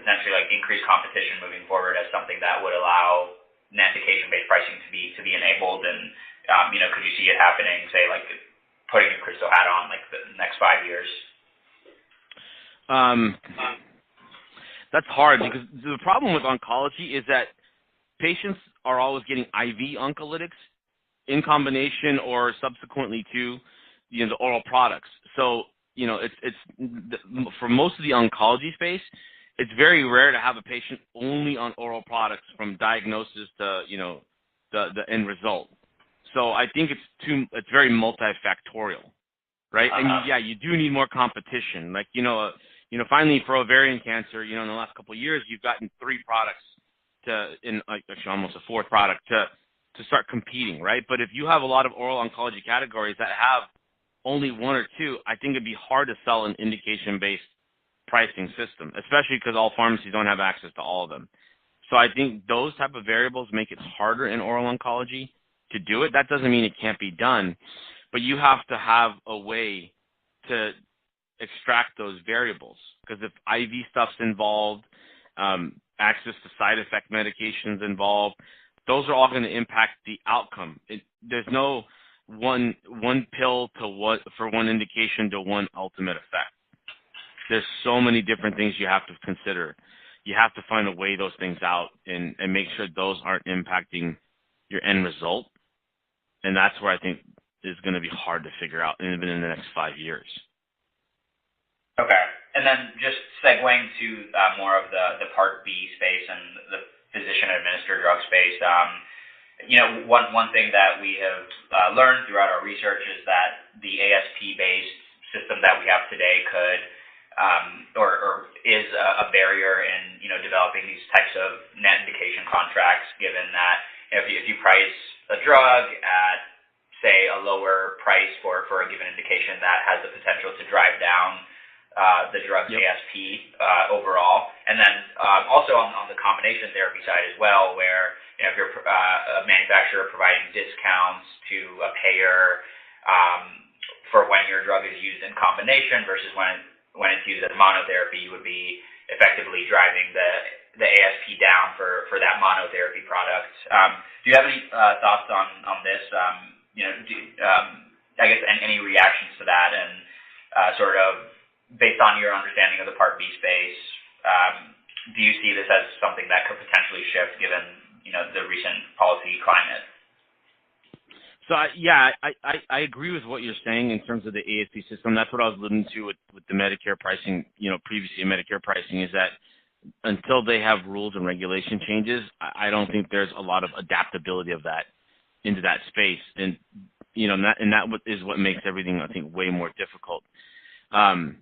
potentially like increase competition moving forward as something that would allow net indication-based pricing to be enabled? And could you see it happening, say, like putting a crystal hat on, like the next 5 years? That's hard because the problem with oncology is that patients are always getting IV oncolytics in combination or subsequently to the oral products. So it's for most of the oncology space, it's very rare to have a patient only on oral products from diagnosis to the end result. So I think it's very multifactorial, right? And you do need more competition. Like finally for ovarian cancer, in the last couple of years, you've gotten 3 products actually almost a 4th product to start competing, right? But if you have a lot of oral oncology categories that have only 1 or 2, I think it'd be hard to sell an indication-based pricing system, especially because all pharmacies don't have access to all of them. So I think those type of variables make it harder in oral oncology to do it. That doesn't mean it can't be done, but you have to have a way to extract those variables, because if IV stuff's involved, access to side effect medications involved, those are all going to impact the outcome. There's no one pill for one indication to one ultimate effect. There's so many different things you have to consider. You have to find a way those things out and make sure those aren't impacting your end result. And that's where I think is going to be hard to figure out even in the next 5 years. Okay. And then just segueing to more of the Part B space and the physician-administered drug space, one thing that we have learned throughout our research is that the ASP-based system that we have today could or is a barrier in developing these types of net indication contracts, given that if you price a drug at, say, a lower price for a given indication, that has the potential to drive down the drug's ASP overall. And then also on the combination therapy side as well, where if you're a manufacturer providing discounts to a payer for when your drug is used in combination versus when it's used as monotherapy, you would be effectively driving the ASP down for that monotherapy product. Do you have any thoughts on this? I guess any reactions to that, and sort of based on your understanding of the Part B space, do you see this as something that could potentially shift given the recent policy climate? So I agree with what you're saying in terms of the ASP system. That's what I was alluding to with the Medicare pricing. Previously Medicare pricing is that until they have rules and regulation changes, I don't think there's a lot of adaptability of that into that space, and that is what makes everything, I think, way more difficult. I'm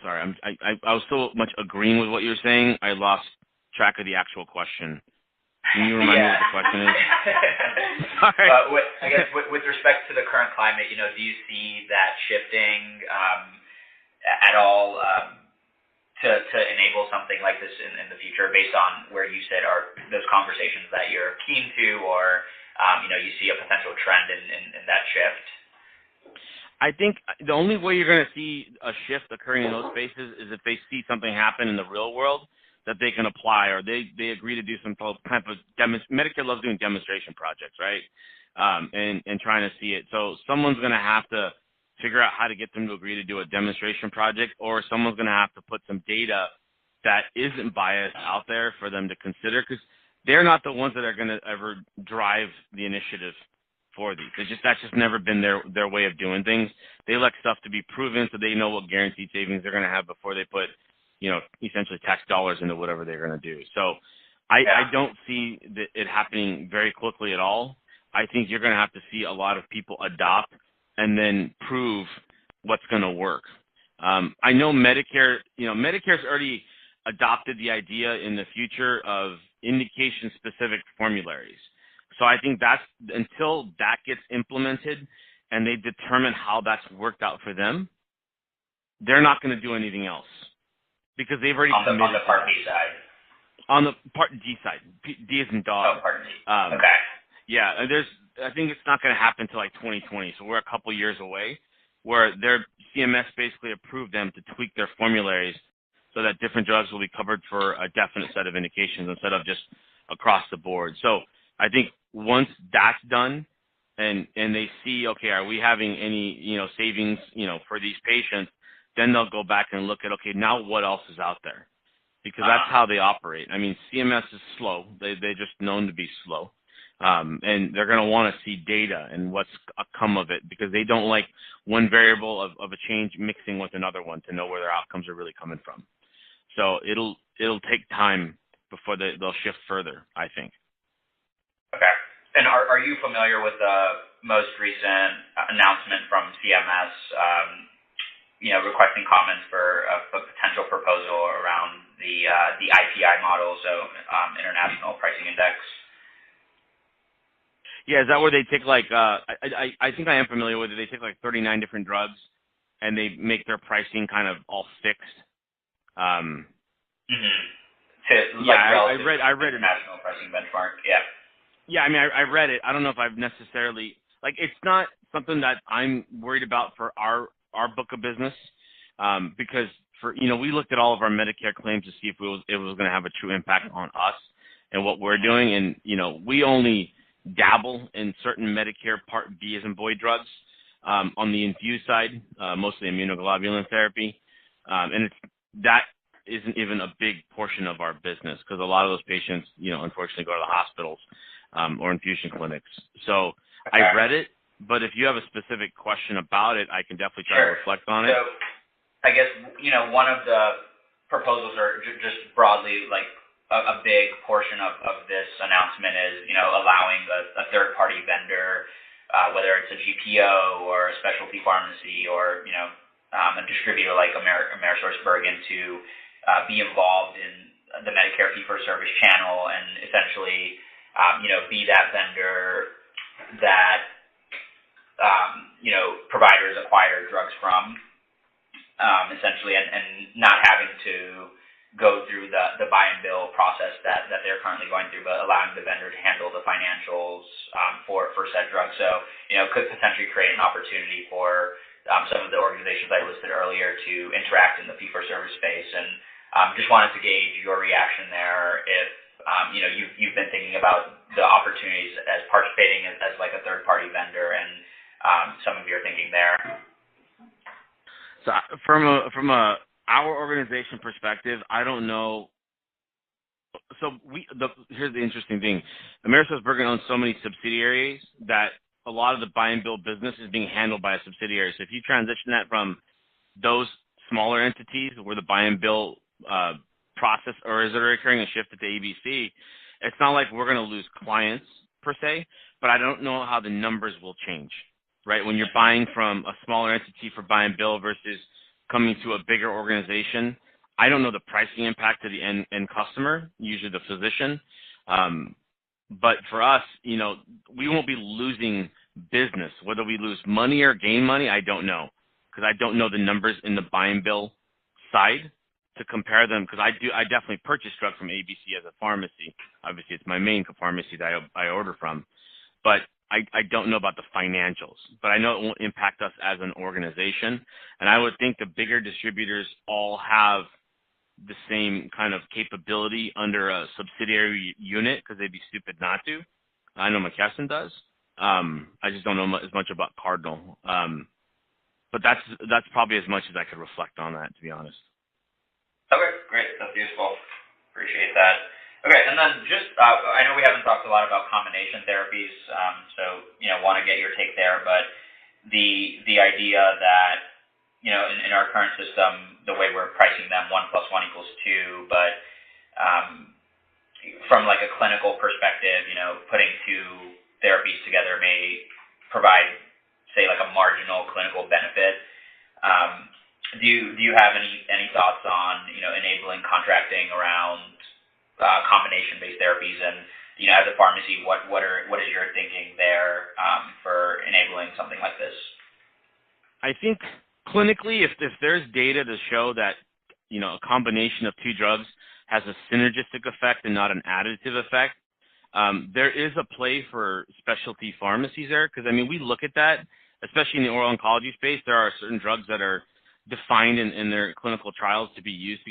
sorry, I was so much agreeing with what you're saying, I lost track of the actual question. Can you remind me what the question is? I guess with respect to the current climate, do you see that shifting at all to enable something like this in the future, based on where you said are those conversations that you're keen to, or you see a potential trend in that shift? I think the only way you're going to see a shift occurring in those spaces is if they see something happen in the real world that they can apply, or they agree to do some type of Medicare loves doing demonstration projects, right? And trying to see it. So someone's going to have to figure out how to get them to agree to do a demonstration project, or someone's going to have to put some data that isn't biased out there for them to consider, because they're not the ones that are going to ever drive the initiative for these. That's just never been their way of doing things. They like stuff to be proven so they know what guaranteed savings they're going to have before they put, essentially tax dollars into whatever they're going to do. So I don't see it happening very quickly at all. I think you're going to have to see a lot of people adopt and then prove what's going to work. I know Medicare's already adopted the idea in the future of indication-specific formularies. So I think until that gets implemented and they determine how that's worked out for them, they're not going to do anything else, because they've already committed on the Part B side. On the Part D side, D as in dog. Oh, Part D. Okay. Yeah, I think it's not going to happen until like 2020, so we're a couple years away. where their CMS basically approved them to tweak their formularies so that different drugs will be covered for a definite set of indications instead of just across the board. So I think once that's done and they see, okay, are we having any, savings, for these patients, then they'll go back and look at, okay, now what else is out there? Because that's how they operate. I mean, CMS is slow. They're just known to be slow. And they're going to want to see data and what's come of it because they don't like one variable of a change mixing with another one to know where their outcomes are really coming from. So it'll take time before they'll shift further, I think. Okay. And are you familiar with the most recent announcement from CMS, requesting comments for a potential proposal around the IPI model, so International Pricing Index? Yeah, is that where they take I think I am familiar with it. They take 39 different drugs and they make their pricing kind of all fixed. Mm-hmm. I read International Pricing Benchmark. Yeah. Yeah, I mean, I read it. I don't know if I've necessarily it's not something that I'm worried about for our book of business, because we looked at all of our Medicare claims to see if it was going to have a true impact on us and what we're doing, and we only dabble in certain Medicare Part B as in boy drugs on the infused side, mostly immunoglobulin therapy, and that isn't even a big portion of our business because a lot of those patients, unfortunately go to the hospitals or infusion clinics. So okay. I read it, but if you have a specific question about it, I can definitely try to reflect on it. So I guess, one of the proposals are just broadly a big portion of this announcement is, allowing a third-party vendor, whether it's a GPO or a specialty pharmacy or, a distributor like AmerisourceBergen to be involved in the Medicare fee-for-service channel and essentially, be that vendor that, providers acquire drugs from, essentially, and not having to go through the buy and bill process that they're currently going through, but allowing the vendor to handle the financials for said drug. So, could potentially create an opportunity for some of the organizations I listed earlier to interact in the fee-for-service space. And just wanted to gauge your reaction there if, you've been thinking about the opportunities as participating as like a third-party vendor and some of your thinking there. So from our organization perspective, I don't know. So here's the interesting thing. AmerisourceBergen owns so many subsidiaries that a lot of the buy and bill business is being handled by a subsidiary. So if you transition that from those smaller entities where the buy and bill process, or is it occurring a shift at the ABC, it's not like we're going to lose clients per se, but I don't know how the numbers will change, right? When you're buying from a smaller entity for buy and bill versus coming to a bigger organization, I don't know the pricing impact to the end customer, usually the physician. But for us, we won't be losing business. Whether we lose money or gain money, I don't know, because I don't know the numbers in the buy and bill side to compare them, because I definitely purchase drugs from ABC as a pharmacy. Obviously, it's my main pharmacy that I order from. But I don't know about the financials, but I know it won't impact us as an organization. And I would think the bigger distributors all have the same kind of capability under a subsidiary unit because they'd be stupid not to. I know McKesson does. I just don't know as much about Cardinal. But that's probably as much as I could reflect on that, to be honest. Okay, great. That's useful. Appreciate that. Okay, and then just, I know we haven't talked a lot about combination therapies, so, want to get your take there, but the idea that, in our current system, the way we're pricing them, 1 + 1 = 2, but from like a clinical perspective, putting two therapies together may provide, say, like a marginal clinical benefit. Do you have any thoughts on, enabling contracting around combination-based therapies, and as a pharmacy, what is your thinking there for enabling something like this? I think clinically, if there's data to show that a combination of two drugs has a synergistic effect and not an additive effect, there is a play for specialty pharmacies there. Because we look at that especially in the oral oncology space, there are certain drugs that are defined in their clinical trials to be used together.